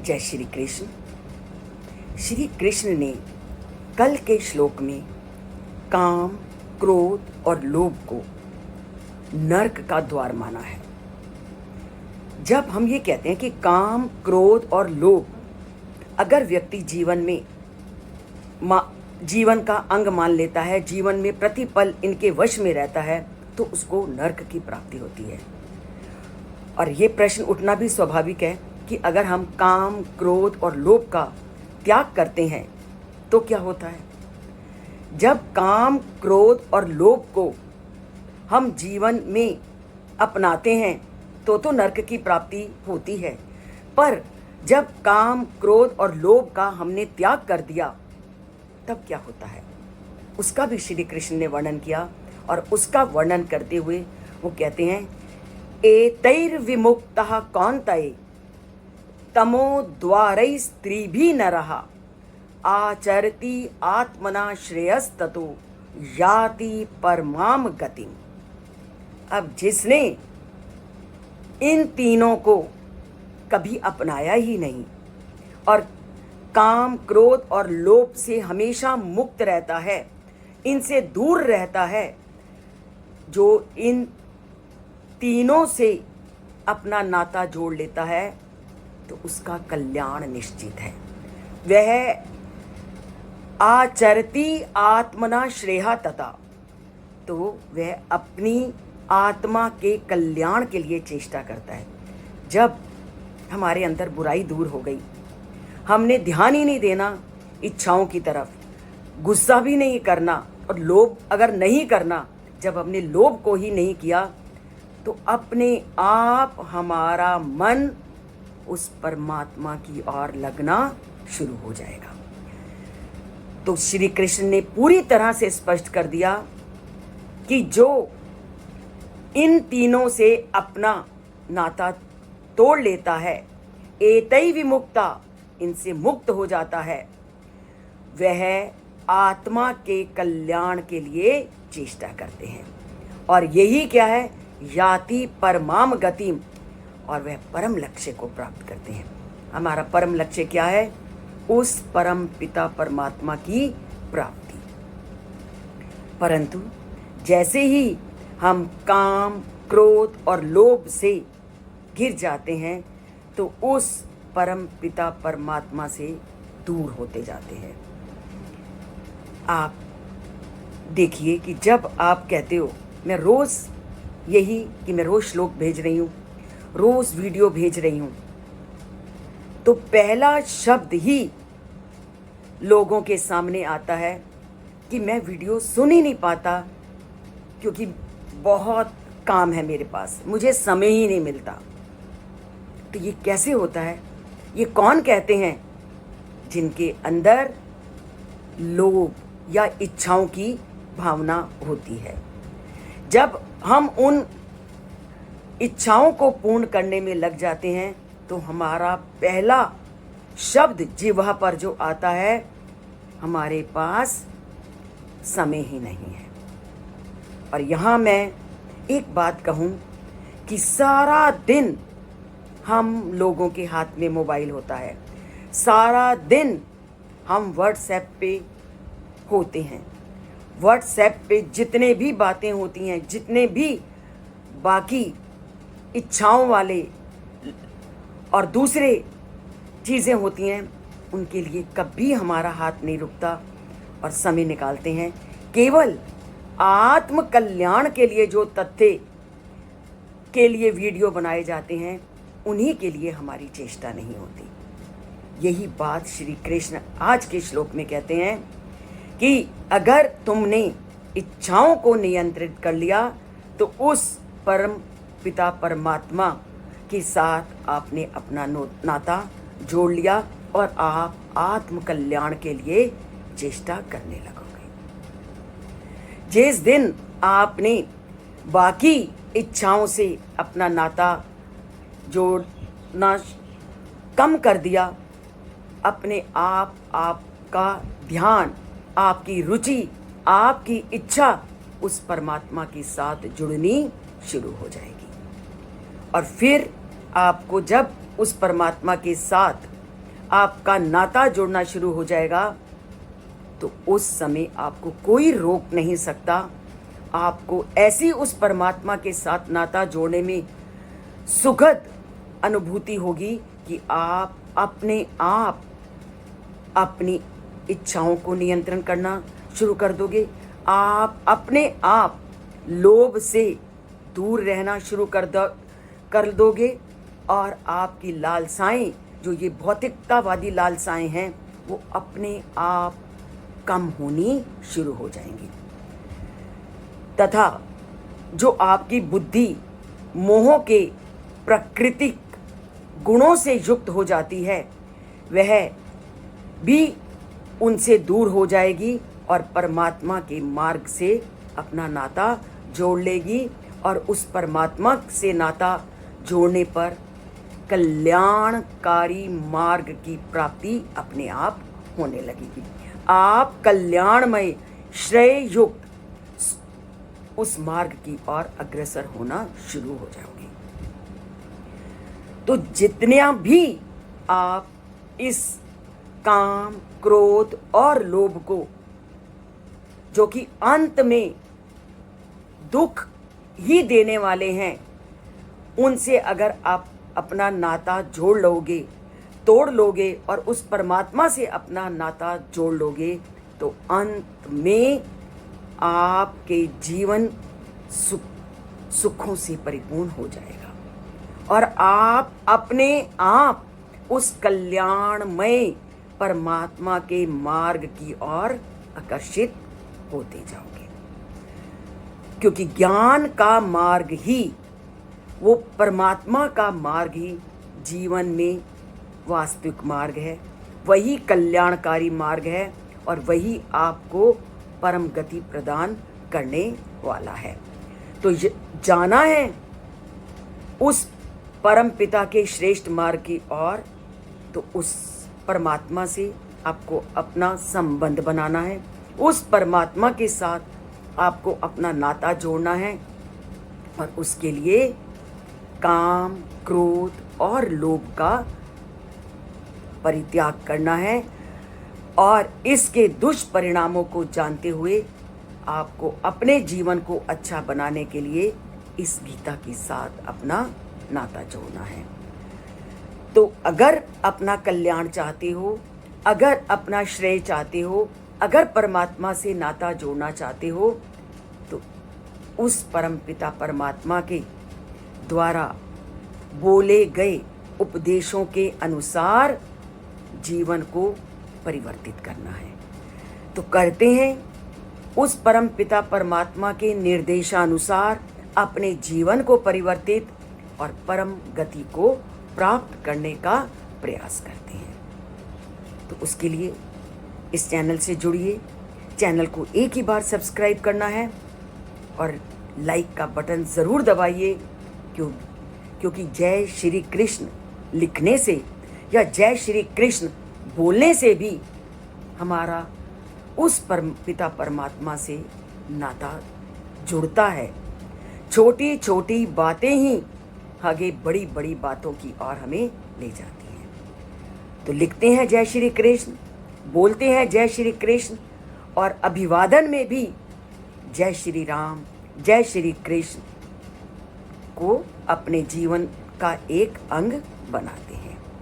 जय श्री कृष्ण। श्री कृष्ण ने कल के श्लोक में काम, क्रोध और लोभ को नरक का द्वार माना है। जब हम ये कहते हैं कि काम, क्रोध और लोभ अगर व्यक्ति जीवन का अंग मान लेता है, जीवन में प्रतिपल इनके वश में रहता है, तो उसको नरक की प्राप्ति होती है। और ये प्रश्न उठना भी स्वाभाविक है कि अगर हम काम, क्रोध और लोभ का त्याग करते हैं तो क्या होता है। जब काम, क्रोध और लोभ को हम जीवन में अपनाते हैं तो नरक की प्राप्ति होती है, पर जब काम, क्रोध और लोभ का हमने त्याग कर दिया तब क्या होता है, उसका भी श्री कृष्ण ने वर्णन किया। और उसका वर्णन करते हुए वो कहते हैं, एतैर्विमुक्तः कौन्तेय तमो द्वारै स्त्री भी न रहा आचरति आत्मना श्रेयस्ततो याति परमाम गतिम। अब जिसने इन तीनों को कभी अपनाया ही नहीं और काम, क्रोध और लोभ से हमेशा मुक्त रहता है, इनसे दूर रहता है, जो इन तीनों से अपना नाता जोड़ लेता है तो उसका कल्याण निश्चित है। वह आचरति आत्मना श्रेया तथा, तो वह अपनी आत्मा के कल्याण के लिए चेष्टा करता है। जब हमारे अंदर बुराई दूर हो गई, हमने ध्यान ही नहीं देना इच्छाओं की तरफ, गुस्सा भी नहीं करना और लोभ अगर नहीं करना, जब हमने लोभ को ही नहीं किया तो अपने आप हमारा मन उस परमात्मा की ओर लगना शुरू हो जाएगा। तो श्री कृष्ण ने पूरी तरह से स्पष्ट कर दिया कि जो इन तीनों से अपना नाता तोड़ लेता है, एतै विमुक्ता, इनसे मुक्त हो जाता है, वह आत्मा के कल्याण के लिए चेष्टा करते हैं। और यही क्या है, याति परमाम गतिम, और वह परम लक्ष्य को प्राप्त करते हैं। हमारा परम लक्ष्य क्या है, उस परम पिता परमात्मा की प्राप्ति। परंतु जैसे ही हम काम, क्रोध और लोभ से घिर जाते हैं तो उस परम पिता परमात्मा से दूर होते जाते हैं। आप देखिए कि जब आप कहते हो मैं रोज श्लोक भेज रही हूँ, रोज वीडियो भेज रही हूँ, तो पहला शब्द ही लोगों के सामने आता है कि मैं वीडियो सुन ही नहीं पाता क्योंकि बहुत काम है मेरे पास, मुझे समय ही नहीं मिलता। तो ये कैसे होता है, ये कौन कहते हैं, जिनके अंदर लोभ या इच्छाओं की भावना होती है। जब हम उन इच्छाओं को पूर्ण करने में लग जाते हैं तो हमारा पहला शब्द जिह्वा पर जो आता है, हमारे पास समय ही नहीं है। और यहाँ मैं एक बात कहूँ कि सारा दिन हम लोगों के हाथ में मोबाइल होता है, सारा दिन हम व्हाट्सएप पे होते हैं। व्हाट्सएप पे जितने भी बातें होती हैं, जितने भी बाकी इच्छाओं वाले और दूसरे चीज़ें होती हैं, उनके लिए कभी हमारा हाथ नहीं रुकता और समय निकालते हैं। केवल आत्म कल्याण के लिए जो तथ्य के लिए वीडियो बनाए जाते हैं, उन्हीं के लिए हमारी चेष्टा नहीं होती। यही बात श्री कृष्ण आज के श्लोक में कहते हैं कि अगर तुमने इच्छाओं को नियंत्रित कर लिया तो उस परम पिता परमात्मा के साथ आपने अपना नाता जोड़ लिया और आप आत्म कल्याण के लिए चेष्टा करने लगोगे। जिस दिन आपने बाकी इच्छाओं से अपना नाता जोड़ना कम कर दिया, अपने आप आपका ध्यान, आपकी रुचि, आपकी इच्छा उस परमात्मा के साथ जुड़नी शुरू हो जाएगी। और फिर आपको जब उस परमात्मा के साथ आपका नाता जुड़ना शुरू हो जाएगा, तो उस समय आपको कोई रोक नहीं सकता। आपको ऐसी उस परमात्मा के साथ नाता जोड़ने में सुखद अनुभूति होगी कि आप अपने आप अपनी इच्छाओं को नियंत्रण करना शुरू कर दोगे। आप अपने आप लोभ से दूर रहना शुरू कर दोगे और आपकी लालसाएं, जो ये भौतिकतावादी लालसाएं हैं, वो अपने आप कम होनी शुरू हो जाएंगी। तथा जो आपकी बुद्धि मोह के प्राकृतिक गुणों से युक्त हो जाती है, वह भी उनसे दूर हो जाएगी और परमात्मा के मार्ग से अपना नाता जोड़ लेगी। और उस परमात्मा से नाता जोड़ने पर कल्याणकारी मार्ग की प्राप्ति अपने आप होने लगेगी। आप कल्याणमय श्रेय युक्त उस मार्ग की ओर अग्रसर होना शुरू हो जाओगे। तो जितना भी आप इस काम, क्रोध और लोभ को, जो कि अंत में दुख ही देने वाले हैं, उनसे अगर आप अपना नाता जोड़ लोगे, तोड़ लोगे और उस परमात्मा से अपना नाता जोड़ लोगे, तो अंत में आपके जीवन सुखों से परिपूर्ण हो जाएगा और आप अपने आप उस कल्याणमय परमात्मा के मार्ग की ओर आकर्षित होते जाओगे। क्योंकि ज्ञान का मार्ग ही, वो परमात्मा का मार्ग ही जीवन में वास्तविक मार्ग है, वही कल्याणकारी मार्ग है और वही आपको परम गति प्रदान करने वाला है। तो जाना है उस परम पिता के श्रेष्ठ मार्ग की ओर, तो उस परमात्मा से आपको अपना संबंध बनाना है, उस परमात्मा के साथ आपको अपना नाता जोड़ना है और उसके लिए काम, क्रोध और लोभ का परित्याग करना है। और इसके दुष्परिणामों को जानते हुए आपको अपने जीवन को अच्छा बनाने के लिए इस गीता के साथ अपना नाता जोड़ना है। तो अगर अपना कल्याण चाहते हो, अगर अपना श्रेय चाहते हो, अगर परमात्मा से नाता जोड़ना चाहते हो, तो उस परम पिता परमात्मा के द्वारा बोले गए उपदेशों के अनुसार जीवन को परिवर्तित करना है। तो करते हैं उस परम पिता परमात्मा के निर्देशानुसार अपने जीवन को परिवर्तित और परम गति को प्राप्त करने का प्रयास करते हैं। तो उसके लिए इस चैनल से जुड़िए। चैनल को एक ही बार सब्सक्राइब करना है और लाइक का बटन ज़रूर दबाइए, क्योंकि जय श्री कृष्ण लिखने से या जय श्री कृष्ण बोलने से भी हमारा उस पिता परमात्मा से नाता जुड़ता है। छोटी छोटी बातें ही आगे बड़ी बड़ी बातों की ओर हमें ले जाती हैं। तो लिखते हैं जय श्री कृष्ण, बोलते हैं जय श्री कृष्ण और अभिवादन में भी जय श्री राम, जय श्री कृष्ण को अपने जीवन का एक अंग बनाते हैं।